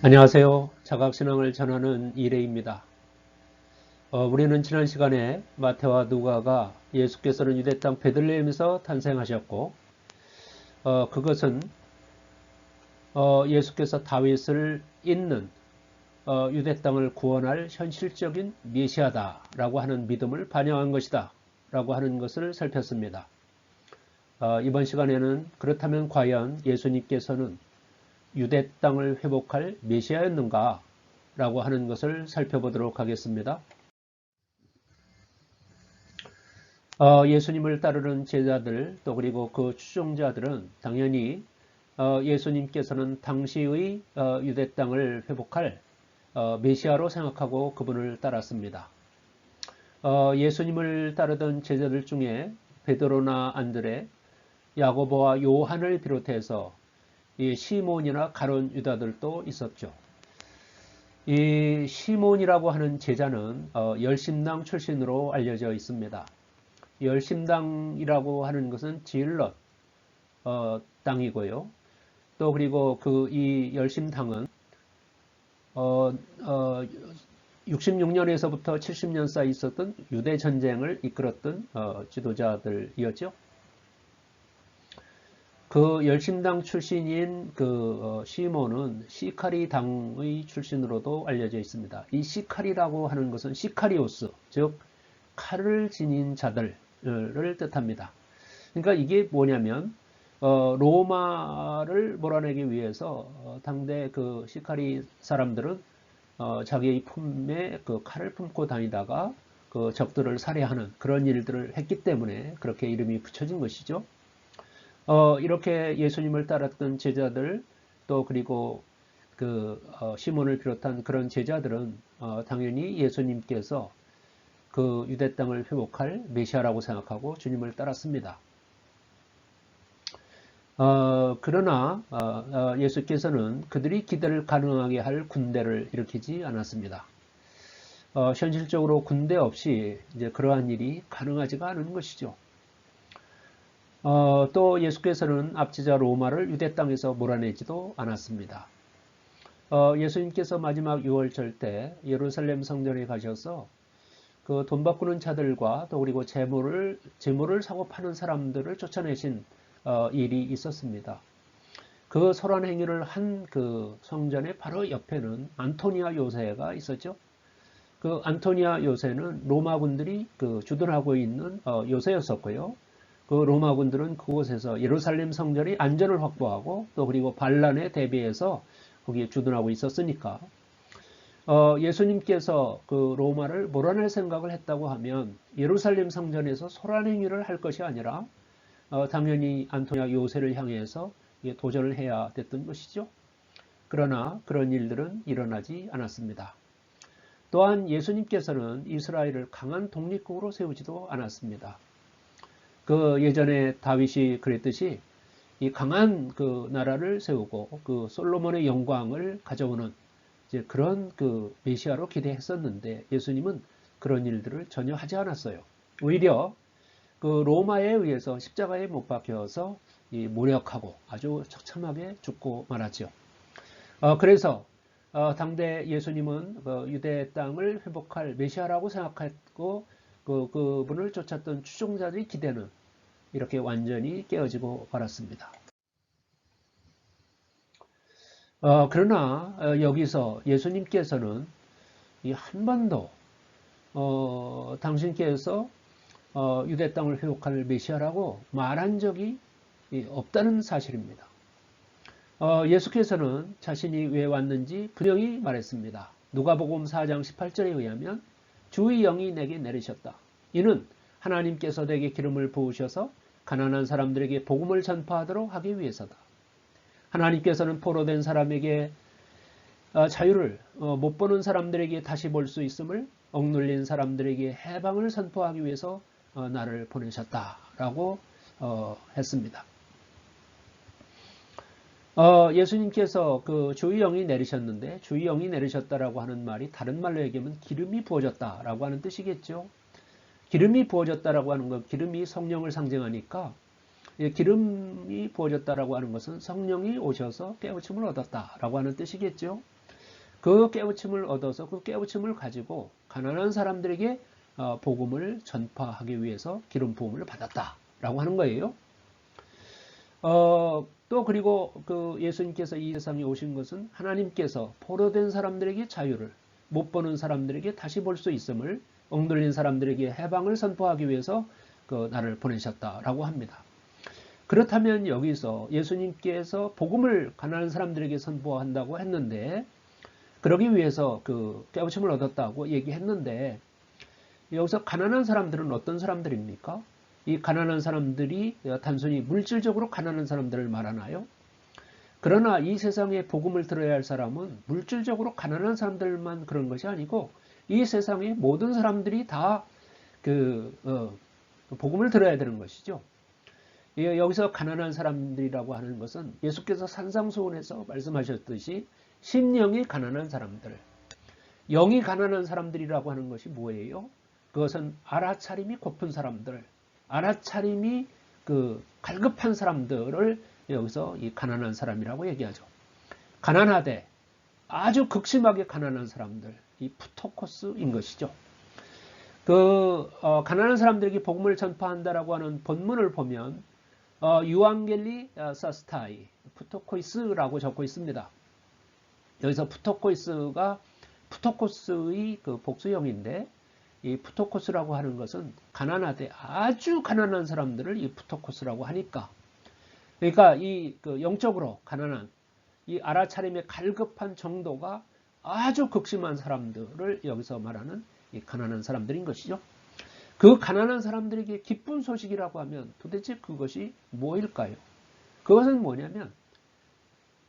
안녕하세요. 자각신앙을 전하는 이레입니다. 우리는 지난 시간에 마태와 누가가 예수께서는 유대 땅 베들레헴에서 탄생하셨고, 그것은 예수께서 다윗을 잇는 유대 땅을 구원할 현실적인 메시아다라고 하는 믿음을 반영한 것이다 라고 하는 것을 살폈습니다. 이번 시간에는 그렇다면 과연 예수님께서는 유대 땅을 회복할 메시아였는가 라고 하는 것을 살펴보도록 하겠습니다. 예수님을 따르는 제자들 또 그리고 그 추종자들은 당연히 예수님께서는 당시의 유대 땅을 회복할 메시아로 생각하고 그분을 따랐습니다. 예수님을 따르던 제자들 중에 베드로나 안드레, 야고보와 요한을 비롯해서 이 시몬이나 가룟 유다들도 있었죠. 이 시몬이라고 하는 제자는 열심당 출신으로 알려져 있습니다. 열심당이라고 하는 것은 지일럿 땅이고요. 또 그리고 이 열심당은 66년에서부터 70년 사이 있었던 유대 전쟁을 이끌었던 지도자들이었죠. 그 열심당 출신인 시몬은 시카리 당의 출신으로도 알려져 있습니다. 이 시카리라고 하는 것은 시카리오스, 즉 칼을 지닌 자들을 뜻합니다. 그러니까 이게 뭐냐면 로마를 몰아내기 위해서 당대 그 시카리 사람들은 자기의 품에 그 칼을 품고 다니다가 그 적들을 살해하는 그런 일들을 했기 때문에 그렇게 이름이 붙여진 것이죠. 이렇게 예수님을 따랐던 제자들 또 그리고 시몬을 비롯한 그런 제자들은 당연히 예수님께서 그 유대 땅을 회복할 메시아라고 생각하고 주님을 따랐습니다. 그러나 예수께서는 그들이 기대를 가능하게 할 군대를 일으키지 않았습니다. 현실적으로 군대 없이 이제 그러한 일이 가능하지가 않은 것이죠. 또 예수께서는 압제자 로마를 유대 땅에서 몰아내지도 않았습니다. 예수님께서 마지막 유월절 때 예루살렘 성전에 가셔서 그 돈 바꾸는 자들과 또 그리고 재물을 사고 파는 사람들을 쫓아내신 일이 있었습니다. 그 설한 행위를 한 그 성전의 바로 옆에는 안토니아 요새가 있었죠. 그 안토니아 요새는 로마군들이 주둔하고 있는 요새였었고요. 그 로마군들은 그곳에서 예루살렘 성전의 안전을 확보하고 또 그리고 반란에 대비해서 거기에 주둔하고 있었으니까 예수님께서 그 로마를 몰아낼 생각을 했다고 하면 예루살렘 성전에서 소란행위를 할 것이 아니라 당연히 안토니아 요새를 향해서 도전을 해야 됐던 것이죠. 그러나 그런 일들은 일어나지 않았습니다. 또한 예수님께서는 이스라엘을 강한 독립국으로 세우지도 않았습니다. 그 예전에 다윗이 그랬듯이 이 강한 그 나라를 세우고 그 솔로몬의 영광을 가져오는 이제 그런 그 메시아로 기대했었는데 예수님은 그런 일들을 전혀 하지 않았어요. 오히려 그 로마에 의해서 십자가에 못 박혀서 모략하고 아주 처참하게 죽고 말았죠. 그래서 당대 예수님은 유대 땅을 회복할 메시아라고 생각했고 그분을 쫓았던 추종자들의 기대는 이렇게 완전히 깨어지고 말았습니다. 그러나 여기서 예수님께서는 한 번도 당신께서 유대 땅을 회복할 메시아라고 말한 적이 없다는 사실입니다. 예수께서는 자신이 왜 왔는지 분명히 말했습니다. 누가복음 4장 18절에 의하면 주의 영이 내게 내리셨다. 이는 하나님께서 내게 기름을 부으셔서 가난한 사람들에게 복음을 전파하도록 하기 위해서다. 하나님께서는 포로된 사람에게 자유를, 못 보는 사람들에게 다시 볼 수 있음을, 억눌린 사람들에게 해방을 선포하기 위해서 나를 보내셨다라고 했습니다. 예수님께서 그 주의 영이 내리셨는데 주의 영이 내리셨다라고 하는 말이 다른 말로 얘기하면 기름이 부어졌다라고 하는 뜻이겠죠. 기름이 부어졌다라고 하는 것, 기름이 성령을 상징하니까 기름이 부어졌다라고 하는 것은 성령이 오셔서 깨우침을 얻었다라고 하는 뜻이겠죠. 그 깨우침을 얻어서 그 깨우침을 가지고 가난한 사람들에게 복음을 전파하기 위해서 기름 부음을 받았다라고 하는 거예요. 또 그리고 그 예수님께서 이 세상에 오신 것은 하나님께서 포로된 사람들에게 자유를, 못 보는 사람들에게 다시 볼 수 있음을, 억눌린 사람들에게 해방을 선포하기 위해서 그 나를 보내셨다라고 합니다. 그렇다면 여기서 예수님께서 복음을 가난한 사람들에게 선포한다고 했는데, 그러기 위해서 그 깨우침을 얻었다고 얘기했는데, 여기서 가난한 사람들은 어떤 사람들입니까? 이 가난한 사람들이 단순히 물질적으로 가난한 사람들을 말하나요? 그러나 이 세상에 복음을 들어야 할 사람은 물질적으로 가난한 사람들만 그런 것이 아니고 이 세상의 모든 사람들이 다 복음을 들어야 되는 것이죠. 여기서 가난한 사람들이라고 하는 것은 예수께서 산상수훈에서 말씀하셨듯이 심령이 가난한 사람들, 영이 가난한 사람들이라고 하는 것이 뭐예요? 그것은 알아차림이 고픈 사람들, 알아차림이 갈급한 사람들을 여기서 이 가난한 사람이라고 얘기하죠. 가난하되 아주 극심하게 가난한 사람들, 이 푸토코스인 것이죠. 가난한 사람들에게 복음을 전파한다라고 하는 본문을 보면 유앙겔리 사스타이, 푸토코이스라고 적고 있습니다. 여기서 푸토코이스가 푸토코스의 복수형인데, 이 푸토코스라고 하는 것은 가난하되 아주 가난한 사람들을 이 푸토코스라고 하니까, 그러니까 이 영적으로 가난한 이 알아차림의 갈급한 정도가 아주 극심한 사람들을 여기서 말하는 이 가난한 사람들인 것이죠. 그 가난한 사람들에게 기쁜 소식이라고 하면 도대체 그것이 뭐일까요? 그것은 뭐냐면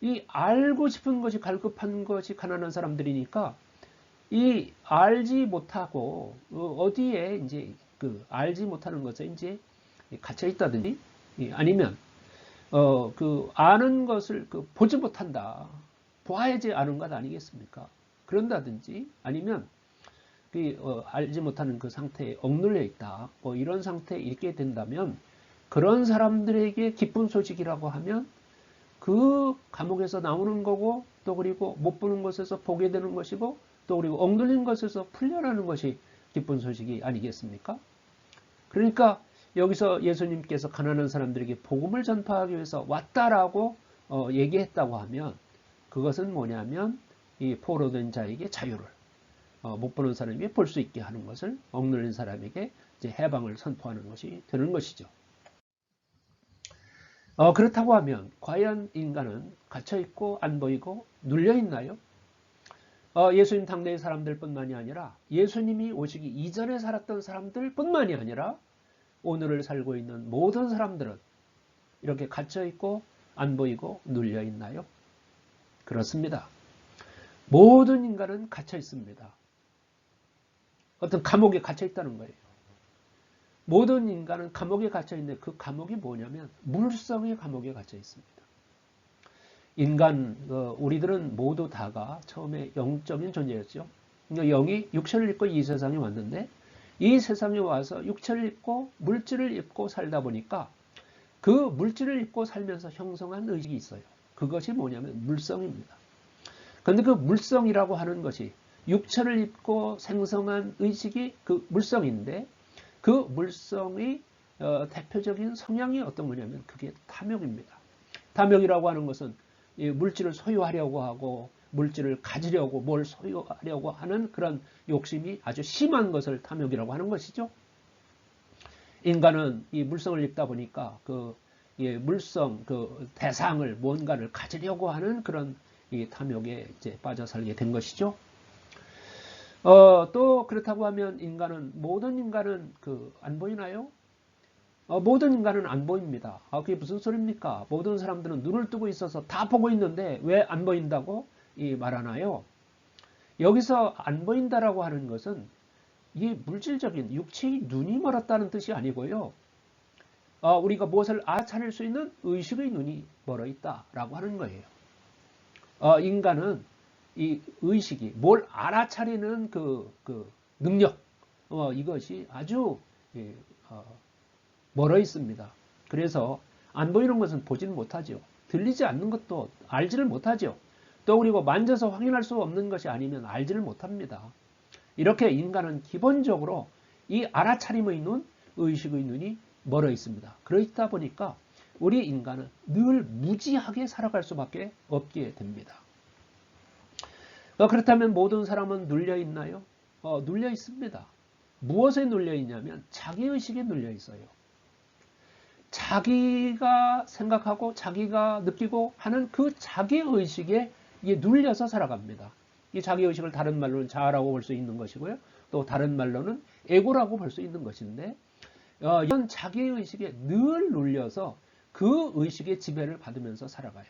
이 알고 싶은 것이 갈급한 것이 가난한 사람들이니까 이 알지 못하고 어디에 이제 알지 못하는 것에 이제 갇혀 있다든지 아니면 아는 것을 보지 못한다, 보아야지 아는 것 아니겠습니까? 그런다든지 아니면 알지 못하는 그 상태에 억눌려 있다, 뭐 이런 상태에 있게 된다면 그런 사람들에게 기쁜 소식이라고 하면 그 감옥에서 나오는 거고, 또 그리고 못 보는 것에서 보게 되는 것이고, 또 그리고 억눌린 것에서 풀려나는 것이 기쁜 소식이 아니겠습니까? 그러니까 여기서 예수님께서 가난한 사람들에게 복음을 전파하기 위해서 왔다라고 얘기했다고 하면 그것은 뭐냐면 이 포로된 자에게 자유를, 못 보는 사람이 볼 수 있게 하는 것을, 억눌린 사람에게 이제 해방을 선포하는 것이 되는 것이죠. 그렇다고 하면 과연 인간은 갇혀있고 안 보이고 눌려있나요? 예수님 당대의 사람들뿐만이 아니라 예수님이 오시기 이전에 살았던 사람들뿐만이 아니라 오늘을 살고 있는 모든 사람들은 이렇게 갇혀있고 안 보이고 눌려있나요? 그렇습니다. 모든 인간은 갇혀 있습니다. 어떤 감옥에 갇혀 있다는 거예요. 모든 인간은 감옥에 갇혀 있는데 그 감옥이 뭐냐면 물성의 감옥에 갇혀 있습니다. 인간, 우리들은 모두 다가 처음에 영적인 존재였죠. 영이 육체를 입고 이 세상에 왔는데 이 세상에 와서 육체를 입고 물질을 입고 살다 보니까 그 물질을 입고 살면서 형성한 의식이 있어요. 그것이 뭐냐면 물성입니다. 그런데 그 물성이라고 하는 것이 육체를 입고 생성한 의식이 그 물성인데 그 물성의 대표적인 성향이 어떤 거냐면 그게 탐욕입니다. 탐욕이라고 하는 것은 물질을 소유하려고 하고 물질을 가지려고 뭘 소유하려고 하는 그런 욕심이 아주 심한 것을 탐욕이라고 하는 것이죠. 인간은 이 물성을 입다 보니까 물성, 대상을 뭔가를 가지려고 하는 그런 이 탐욕에 이제 빠져 살게 된 것이죠. 또 그렇다고 하면 모든 인간은 안 보이나요? 모든 인간은 안 보입니다. 그게 무슨 소리입니까? 모든 사람들은 눈을 뜨고 있어서 다 보고 있는데 왜 안 보인다고 말하나요? 여기서 안 보인다라고 하는 것은 이 물질적인 육체의 눈이 멀었다는 뜻이 아니고요. 우리가 무엇을 알아차릴 수 있는 의식의 눈이 멀어 있다라고 하는 거예요. 인간은 이 의식이 뭘 알아차리는 능력, 이것이 아주 멀어 있습니다. 그래서 안 보이는 것은 보지는 못하죠. 들리지 않는 것도 알지를 못하죠. 또 그리고 만져서 확인할 수 없는 것이 아니면 알지를 못합니다. 이렇게 인간은 기본적으로 이 알아차림의 눈, 의식의 눈이 멀어 있습니다. 그렇다 보니까 우리 인간은 늘 무지하게 살아갈 수밖에 없게 됩니다. 그렇다면 모든 사람은 눌려 있나요? 눌려 있습니다. 무엇에 눌려 있냐면 자기의식에 눌려 있어요. 자기가 생각하고 자기가 느끼고 하는 그 자기의식에 눌려서 살아갑니다. 이 자기의식을 다른 말로는 자아라고 볼 수 있는 것이고요. 또 다른 말로는 에고라고 볼 수 있는 것인데 이런 자기의식에 늘 눌려서 그 의식의 지배를 받으면서 살아가요.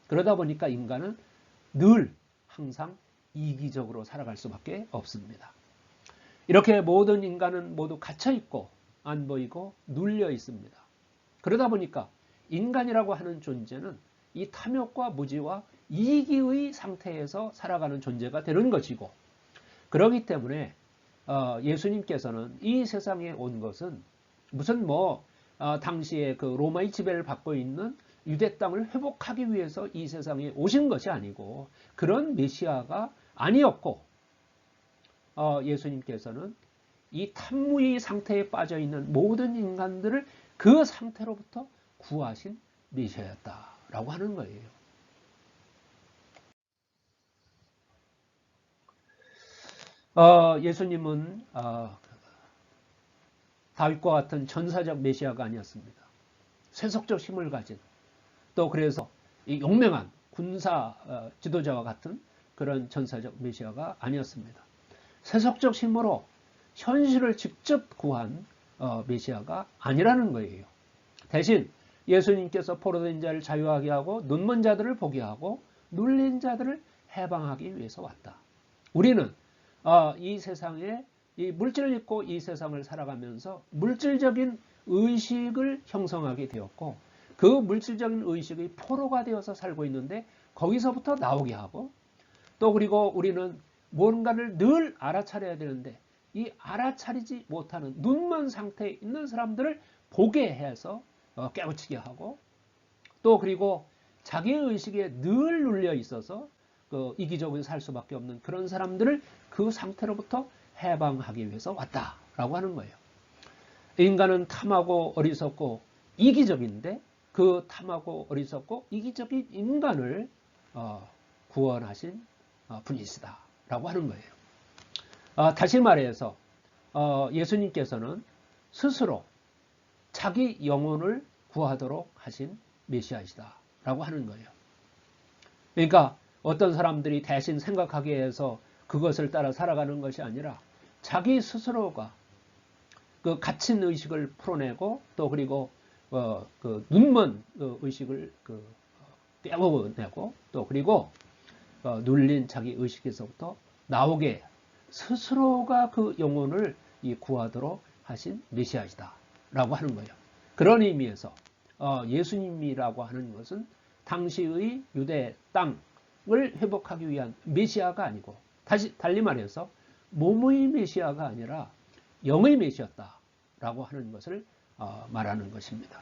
그러다 보니까 인간은 늘 항상 이기적으로 살아갈 수밖에 없습니다. 이렇게 모든 인간은 모두 갇혀있고 안 보이고 눌려 있습니다. 그러다 보니까 인간이라고 하는 존재는 이 탐욕과 무지와 이기의 상태에서 살아가는 존재가 되는 것이고, 그렇기 때문에 예수님께서는 이 세상에 온 것은 무슨 당시에 그 로마의 지배를 받고 있는 유대 땅을 회복하기 위해서 이 세상에 오신 것이 아니고 그런 메시아가 아니었고, 예수님께서는 이 탐무의 상태에 빠져 있는 모든 인간들을 그 상태로부터 구하신 메시아였다라고 하는 거예요. 예수님은 다윗과 같은 전사적 메시아가 아니었습니다. 세속적 힘을 가진, 또 그래서 이 용맹한 군사 지도자와 같은 그런 전사적 메시아가 아니었습니다. 세속적 힘으로 현실을 직접 구한 메시아가 아니라는 거예요. 대신 예수님께서 포로된 자를 자유하게 하고 눈먼 자들을 보게 하고 눌린 자들을 해방하기 위해서 왔다. 우리는 이 세상에 이 물질을 입고 이 세상을 살아가면서 물질적인 의식을 형성하게 되었고, 그 물질적인 의식의 포로가 되어서 살고 있는데 거기서부터 나오게 하고, 또 그리고 우리는 뭔가를 늘 알아차려야 되는데 이 알아차리지 못하는 눈먼 상태에 있는 사람들을 보게 해서 깨우치게 하고, 또 그리고 자기의 의식에 늘 눌려 있어서 이기적으로 살 수밖에 없는 그런 사람들을 그 상태로부터 해방하기 위해서 왔다라고 하는 거예요. 인간은 탐하고 어리석고 이기적인데 그 탐하고 어리석고 이기적인 인간을 구원하신 분이시다라고 하는 거예요. 다시 말해서 예수님께서는 스스로 자기 영혼을 구하도록 하신 메시아이시다라고 하는 거예요. 그러니까 어떤 사람들이 대신 생각하게 해서 그것을 따라 살아가는 것이 아니라 자기 스스로가 그 갇힌 의식을 풀어내고, 또 그리고 그 눈먼 의식을 떼어내고, 또 그리고 눌린 자기 의식에서부터 나오게 스스로가 그 영혼을 구하도록 하신 메시아이다라고 하는 거예요. 그런 의미에서 예수님이라고 하는 것은 당시의 유대 땅을 회복하기 위한 메시아가 아니고, 달리 말해서 몸의 메시아가 아니라 영의 메시아였다라고 하는 것을 말하는 것입니다.